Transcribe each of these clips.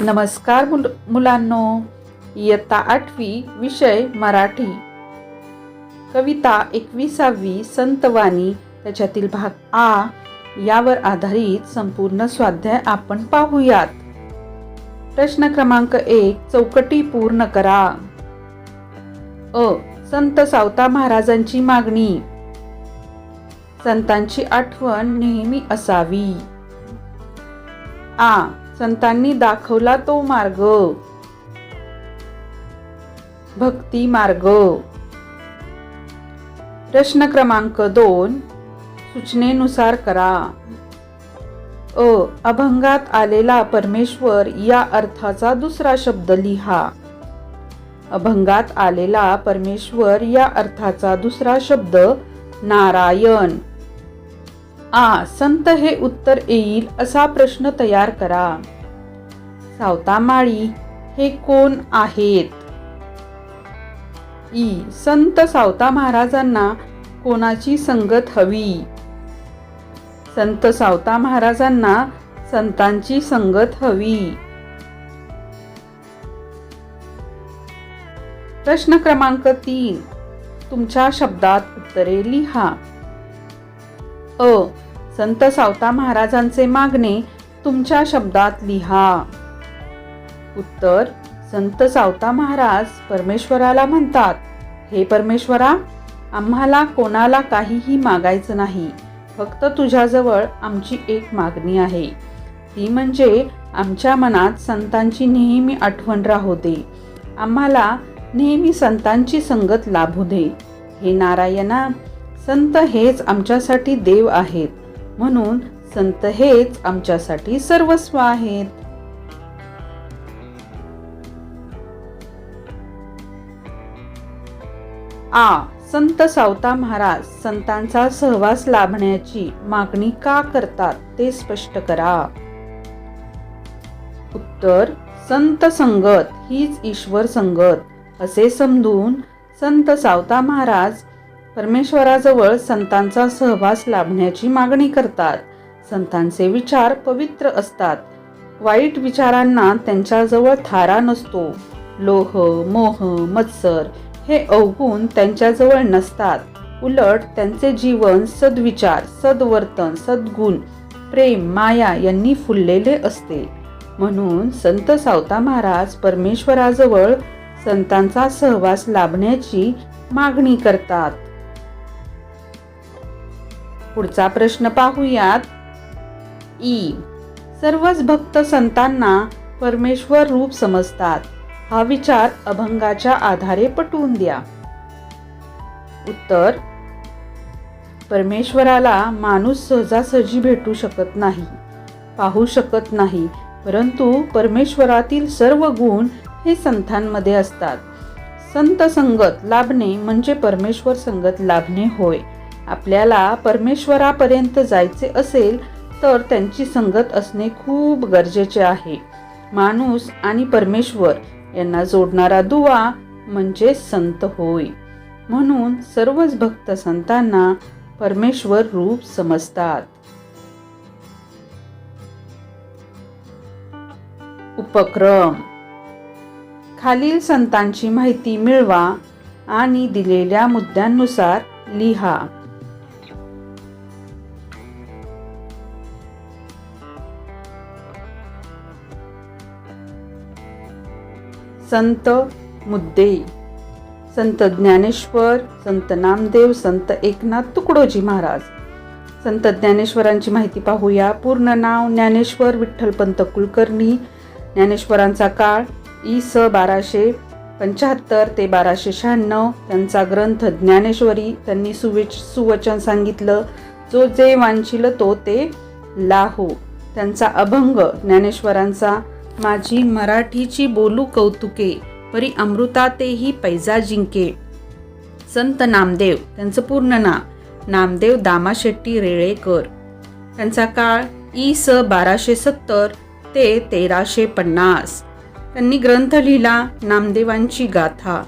नमस्कार मुलांनो, इयत्ता 8वी विषय मराठी. कविता 21वी संतवाणी त्याच्यातील भाग आ यावर आधारित संपूर्ण स्वाध्याय आपण पाहूयात. प्रश्न क्रमांक 1, चौकटी पूर्ण करा. संत सावता महाराजांची मागणी. संतांची आठवण नेहमी असावी. संतांनी दाखवला तो मार्ग. भक्ती मार्ग. प्रश्न क्रमांक 2, सूचनेनुसार करा. अभंगात आलेला परमेश्वर या अर्थाचा दुसरा शब्द लिहा. अभंगात आलेला परमेश्वर या अर्थाचा दुसरा शब्द नारायण. संत हे उत्तर येईल असा प्रश्न तयार करा. सावता माळी हे कोण आहेत? संत सावता महाराजांना कोणाची संगत हवी? संत सावता महाराजांना संतांची संगत हवी. प्रश्न क्रमांक 3, तुमच्या शब्दात उत्तरे लिहा. संत सावता महाराजांचे मागणे तुमच्या शब्दात लिहा. उत्तर: संत सावता महाराज परमेश्वराला म्हणतात, हे परमेश्वरा, आम्हाला कोणाला काहीही मागायचं नाही. फक्त तुझ्याजवळ आमची एक मागणी आहे. ती म्हणजे आमच्या मनात संतांची नेहमी आठवण राहू दे. आम्हाला नेहमी संतांची संगत लाभू दे. हे नारायणा, संत हेच आमच्यासाठी देव आहेत, म्हणून संत हेच आमच्यासाठी सर्वस्व आहेत. संत सावता महाराज संतांचा सहवास लाभण्याची मागणी का करतात ते स्पष्ट करा. उत्तर: संत संगत हीच ईश्वर संगत असे समजून संत सावता महाराज परमेश्वराजवळ संतांचा सहवास लाभण्याची मागणी करतात. संतांचे विचार पवित्र असतात. वाईट विचारांना त्यांच्याजवळ थारा नसतो. लोह, मोह, मत्सर हे अवगुण त्यांच्याजवळ नसतात. उलट त्यांचे जीवन सद्विचार, सद्वर्तन, सद्गुण, प्रेम, माया यांनी फुललेले असते. म्हणून संत सावता महाराज परमेश्वराजवळ संतांचा सहवास लाभण्याची मागणी करतात. पुढचा प्रश्न पाहूयात. सर्वच भक्त संतांना परमेश्वर रूप समजतात. हा विचार अभंगाच्या आधारे पटवून द्या. उत्तर: परमेश्वराला माणूस सहजासहजी भेटू शकत नाही, पाहू शकत नाही, परंतु परमेश्वरातील सर्व गुण हे संतांमध्ये असतात. संत संगत लाभणे म्हणजे परमेश्वर संगत लाभणे होय. आपल्याला परमेश्वरापर्यंत जायचे असेल तर त्यांची संगत असणे खूप गरजेचे आहे. माणूस आणि परमेश्वर यांना जोडणारा दुवा म्हणजे संत होय. म्हणून सर्वच भक्त संतांना परमेश्वर रूप समजतात. उपक्रम: खालील संतांची माहिती मिळवा आणि दिलेल्या मुद्द्यांनुसार लिहा. संत मुद्दे: संत ज्ञानेश्वर, संत नामदेव, संत एकनाथ तुकडोजी महाराज. संत ज्ञानेश्वरांची माहिती पाहूया. पूर्ण नाव: ज्ञानेश्वर विठ्ठलपंत कुलकर्णी. ज्ञानेश्वरांचा काळ इ.स. 1275 ते 1296. त्यांचा ग्रंथ ज्ञानेश्वरी. त्यांनी सुवचन सांगितलं, जो जे वांछिल तो ते लाहो. त्यांचा अभंग ज्ञानेश्वरांचा माझी मराठीची बोलू कौतुके, परी अमृता तेही पैजा जिंके. संत नामदेव, त्यांचं पूर्ण नाव नामदेव दामाशेट्टी रेळेकर. त्यांचा काळ इ.स. 1270 ते 1350. त्यांनी ग्रंथ लिहिला नामदेवांची गाथा.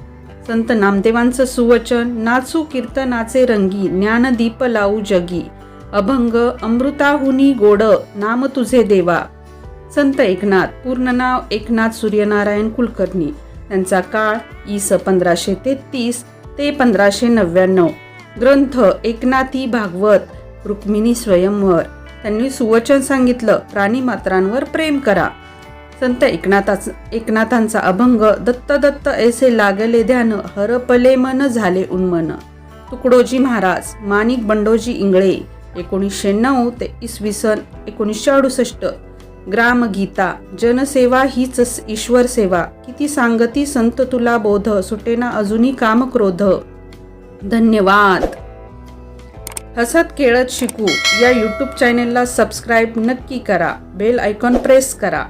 संत नामदेवांचं सुवचन नाचू कीर्तनाचे रंगी, ज्ञानदीप लावू जगी. अभंग अमृताहुनी गोड नाम तुझे देवा. संत एकनाथ, पूर्ण नाव एकनाथ सूर्यनारायण कुलकर्णी. त्यांचा काळ इ.स. 1533 ते 1599. ग्रंथ एकनाथी भागवत, रुक्मिणी स्वयंवर. त्यांनी सुवचन सांगितलं, प्राणीमात्रांवर प्रेम करा. संत एकनाथांचा अभंग, दत्त दत्त ऐसे लागले ध्यान, हरपले मन झाले उन्मन. तुकडोजी महाराज, माणिक बंडोजी इंगळे, 1909 ते इसवी सन 1968. ग्रामगीता, जनसेवा हीच ईश्वर सेवा, किती सांगती संत तुला बोध, सुटेना अजूनी काम क्रोध. धन्यवाद. हसत खेळत शिकू या यूट्यूब चॅनेलला सबस्क्राईब नक्की करा. बेल आयकॉन प्रेस करा.